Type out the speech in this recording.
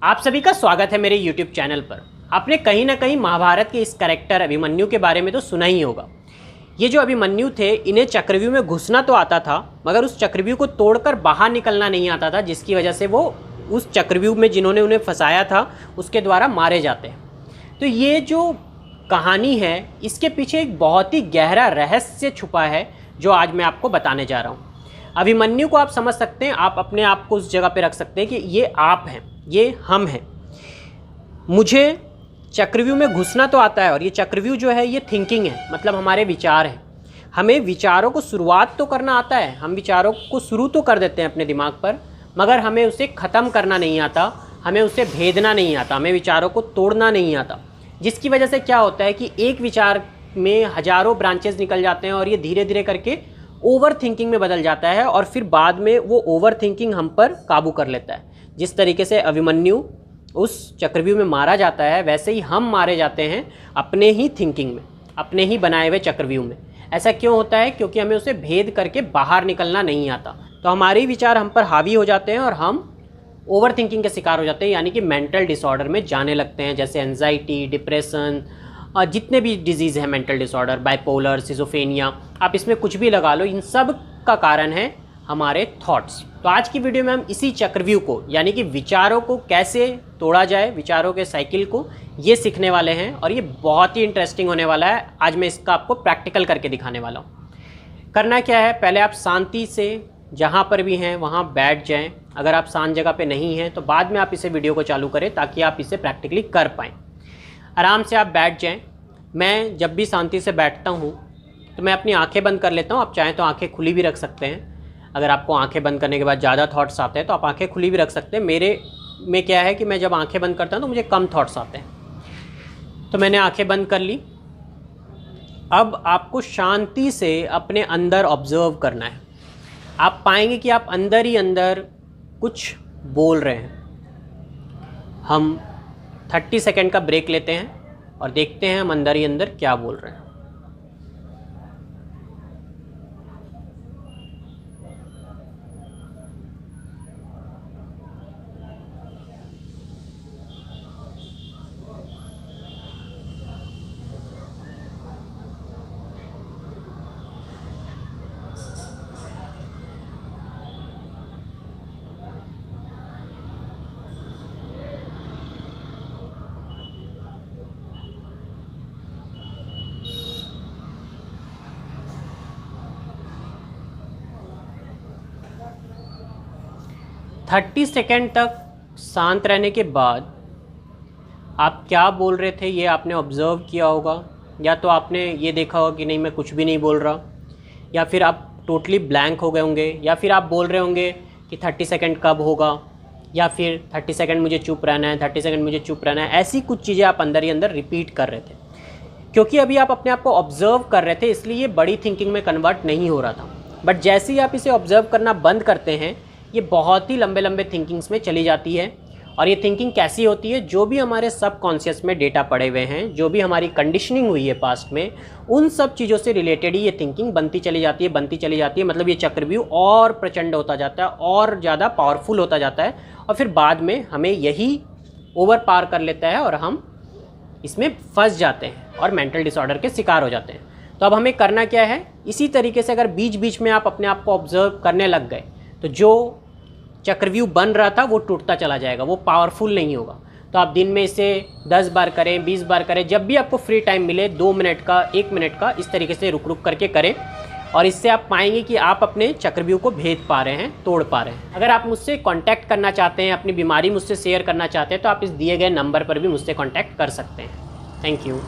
आप सभी का स्वागत है मेरे YouTube चैनल पर। आपने कहीं ना कहीं महाभारत के इस कैरेक्टर अभिमन्यु के बारे में तो सुना ही होगा। ये जो अभिमन्यु थे, इन्हें चक्रव्यूह में घुसना तो आता था, मगर उस चक्रव्यूह को तोड़कर बाहर निकलना नहीं आता था, जिसकी वजह से वो उस चक्रव्यूह में जिन्होंने उन्हें फंसाया था उसके द्वारा मारे जाते हैं। तो ये जो कहानी है, इसके पीछे एक बहुत ही गहरा रहस्य छुपा है, जो आज मैं आपको बताने जा रहा हूँ। अभिमन्यु को आप समझ सकते हैं, आप अपने आप को उस जगह पे रख सकते हैं कि ये आप हैं, ये हम हैं। मुझे चक्रव्यूह में घुसना तो आता है, और ये चक्रव्यूह जो है ये थिंकिंग है, मतलब हमारे विचार हैं। हमें विचारों को शुरुआत तो करना आता है, हम विचारों को शुरू तो कर देते हैं अपने दिमाग पर, मगर हमें उसे ख़त्म करना नहीं आता, हमें उसे भेदना नहीं आता, हमें विचारों को तोड़ना नहीं आता। जिसकी वजह से क्या होता है कि एक विचार में हज़ारों ब्रांचेस निकल जाते हैं और ये धीरे धीरे करके ओवर थिंकिंग में बदल जाता है, और फिर बाद में वो ओवर थिंकिंग हम पर काबू कर लेता है। जिस तरीके से अभिमन्यु उस चक्रव्यूह में मारा जाता है, वैसे ही हम मारे जाते हैं अपने ही थिंकिंग में, अपने ही बनाए हुए चक्रव्यूह में। ऐसा क्यों होता है? क्योंकि हमें उसे भेद करके बाहर निकलना नहीं आता। तो हमारे विचार हम पर हावी हो जाते हैं और हम ओवर थिंकिंग के शिकार हो जाते हैं, यानी कि मेंटल डिसऑर्डर में जाने लगते हैं, जैसे एंजाइटी, डिप्रेशन, जितने भी डिजीज़ हैं, मेंटल डिसऑर्डर, बाइपोलर, सिजोफेनिया, आप इसमें कुछ भी लगा लो, इन सब का कारण है हमारे थॉट्स। तो आज की वीडियो में हम इसी चक्रव्यूह को, यानी कि विचारों को कैसे तोड़ा जाए, विचारों के साइकिल को, ये सीखने वाले हैं, और ये बहुत ही इंटरेस्टिंग होने वाला है। आज मैं इसका आपको प्रैक्टिकल करके दिखाने वाला हूँ। करना क्या है, पहले आप शांति से जहाँ पर भी हैं वहाँ बैठ जाएं। अगर आप शांत जगह पे नहीं हैं तो बाद में आप इसे वीडियो को चालू करें, ताकि आप इसे प्रैक्टिकली कर पाएँ। आराम से आप बैठ जाएं। मैं जब भी शांति से बैठता हूँ तो मैं अपनी आंखें बंद कर लेता हूँ। आप चाहें तो आंखें खुली भी रख सकते हैं। अगर आपको आंखें बंद करने के बाद ज़्यादा थॉट्स आते हैं तो आप आंखें खुली भी रख सकते हैं। मेरे में क्या है कि मैं जब आंखें बंद करता हूँ तो मुझे कम थॉट्स आते हैं। तो मैंने आंखें बंद कर ली। अब आपको शांति से अपने अंदर ऑब्जर्व करना है। आप पाएंगे कि आप अंदर ही अंदर कुछ बोल रहे हैं। हम 30 सेकेंड का ब्रेक लेते हैं और देखते हैं हम अंदर ही अंदर क्या बोल रहे हैं। थर्टी सेकेंड तक शांत रहने के बाद आप क्या बोल रहे थे ये आपने ऑब्ज़र्व किया होगा, या तो आपने ये देखा होगा कि नहीं मैं कुछ भी नहीं बोल रहा, या फिर आप टोटली ब्लैंक हो गए होंगे, या फिर आप बोल रहे होंगे कि 30 सेकेंड कब होगा, या फिर 30 सेकेंड मुझे चुप रहना है, 30 सेकेंड मुझे चुप रहना है। ऐसी कुछ चीज़ें आप अंदर ही अंदर रिपीट कर रहे थे, क्योंकि अभी आप अपने आप को ऑब्ज़र्व कर रहे थे, इसलिए ये बड़ी थिंकिंग में कन्वर्ट नहीं हो रहा था। बट जैसे ही आप इसे ऑब्ज़र्व करना बंद करते हैं, ये बहुत ही लंबे लंबे थिंकिंग्स में चली जाती है। और ये थिंकिंग कैसी होती है? जो भी हमारे सबकॉन्शियस में डेटा पड़े हुए हैं, जो भी हमारी कंडीशनिंग हुई है पास्ट में, उन सब चीज़ों से रिलेटेड ही ये थिंकिंग बनती चली जाती है, बनती चली जाती है। मतलब ये चक्रव्यूह और प्रचंड होता जाता है, और ज़्यादा पावरफुल होता जाता है, और फिर बाद में हमें यही ओवर पार कर लेता है और हम इसमें फंस जाते हैं और मेंटल डिसऑर्डर के शिकार हो जाते हैं। तो अब हमें करना क्या है? इसी तरीके से अगर बीच बीच में आप अपने आप को ऑब्जर्व करने लग गए तो जो चक्रव्यूह बन रहा था वो टूटता चला जाएगा, वो पावरफुल नहीं होगा। तो आप दिन में इसे 10 बार करें, 20 बार करें, जब भी आपको फ्री टाइम मिले, 2 मिनट का, 1 मिनट का, इस तरीके से रुक रुक करके करें। और इससे आप पाएंगे कि आप अपने चक्रव्यूह को भेद पा रहे हैं, तोड़ पा रहे हैं। अगर आप मुझसे कांटेक्ट करना चाहते हैं, अपनी बीमारी मुझसे शेयर करना चाहते हैं, तो आप इस दिए गए नंबर पर भी मुझसे कांटेक्ट कर सकते हैं। Thank you.